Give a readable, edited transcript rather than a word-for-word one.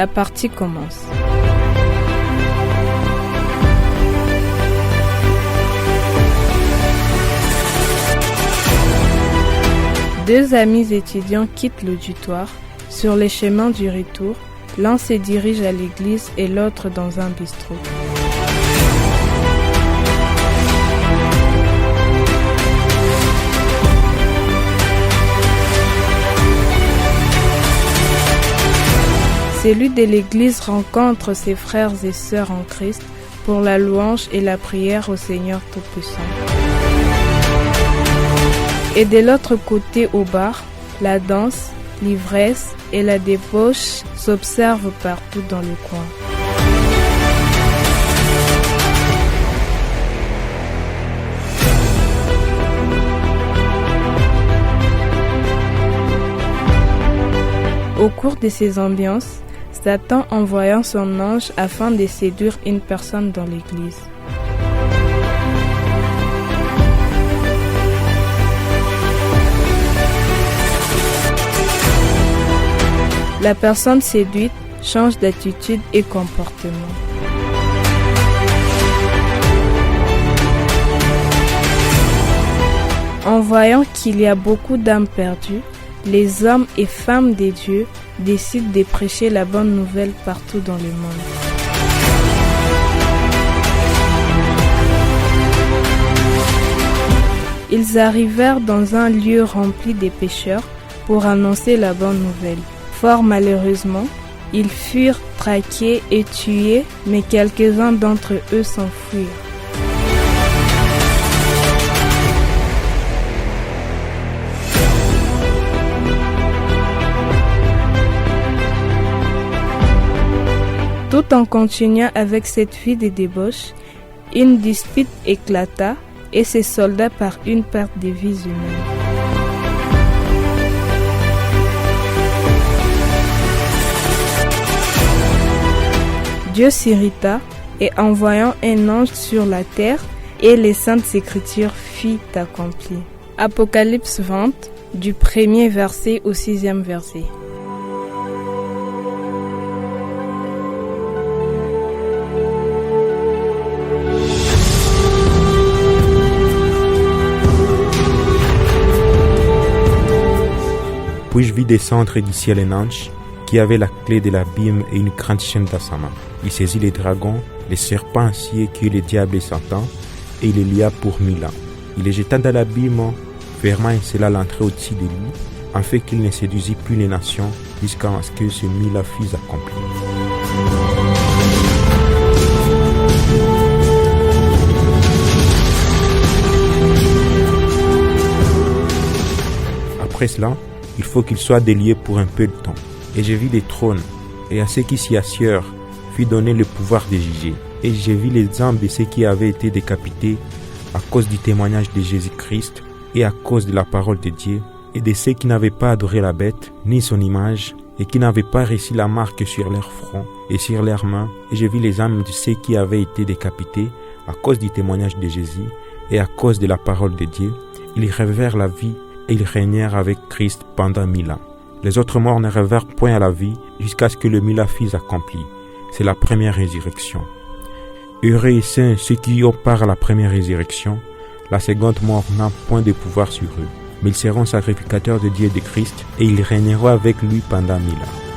La partie commence. Deux amis étudiants quittent l'auditoire. Sur les chemins du retour, l'un se dirige à l'église et l'autre dans un bistrot. Celui de l'église rencontre ses frères et sœurs en Christ pour la louange et la prière au Seigneur Tout-Puissant. Et de l'autre côté au bar, la danse, l'ivresse et la débauche s'observent partout dans le coin. Au cours de ces ambiances, Satan envoyant son ange afin de séduire une personne dans l'église. La personne séduite change d'attitude et comportement. En voyant qu'il y a beaucoup d'âmes perdues, les hommes et femmes de Dieu décident de prêcher la bonne nouvelle partout dans le monde. Ils arrivèrent dans un lieu rempli de pécheurs pour annoncer la bonne nouvelle. Fort malheureusement, ils furent traqués et tués, mais quelques-uns d'entre eux s'enfuirent. Tout en continuant avec cette vie de débauche, une dispute éclata et se solda par une perte de vies humaines. Dieu s'irrita et envoyant un ange sur la terre, et les saintes écritures furent accomplies. Apocalypse 20, du 1er verset au 6e verset. Puis je vis descendre du ciel un ange qui avait la clé de l'abîme et une grande chaîne dans sa main. Il saisit les dragons, les serpents aciers qui est le diable et Satan, et il les lia pour 1000 ans. Il les jeta dans l'abîme, fermant et scella l'entrée au-dessus de lui, afin qu'il ne séduisit plus les nations, jusqu'à ce que ce 1000 ans fût accompli. Après cela, il faut qu'il soit délié pour un peu de temps. Et je vis les trônes, et à ceux qui s'y assirent fut donné le pouvoir de juger. Et j'ai vu les âmes de ceux qui avaient été décapités à cause du témoignage de Jésus-Christ et à cause de la parole de Dieu, et de ceux qui n'avaient pas adoré la bête, ni son image, et qui n'avaient pas reçu la marque sur leur front et sur leurs mains. Et j'ai vu les âmes de ceux qui avaient été décapités à cause du témoignage de Jésus et à cause de la parole de Dieu. Ils revèrent la vie et ils régnèrent avec Christ pendant 1000 ans. Les autres morts ne revinrent point à la vie jusqu'à ce que le 1000 ans fût accompli. C'est la première résurrection. Heureux et saints ceux qui ont part à la première résurrection. La seconde mort n'a point de pouvoir sur eux. Mais ils seront sacrificateurs de Dieu et de Christ et ils régneront avec lui pendant 1000 ans.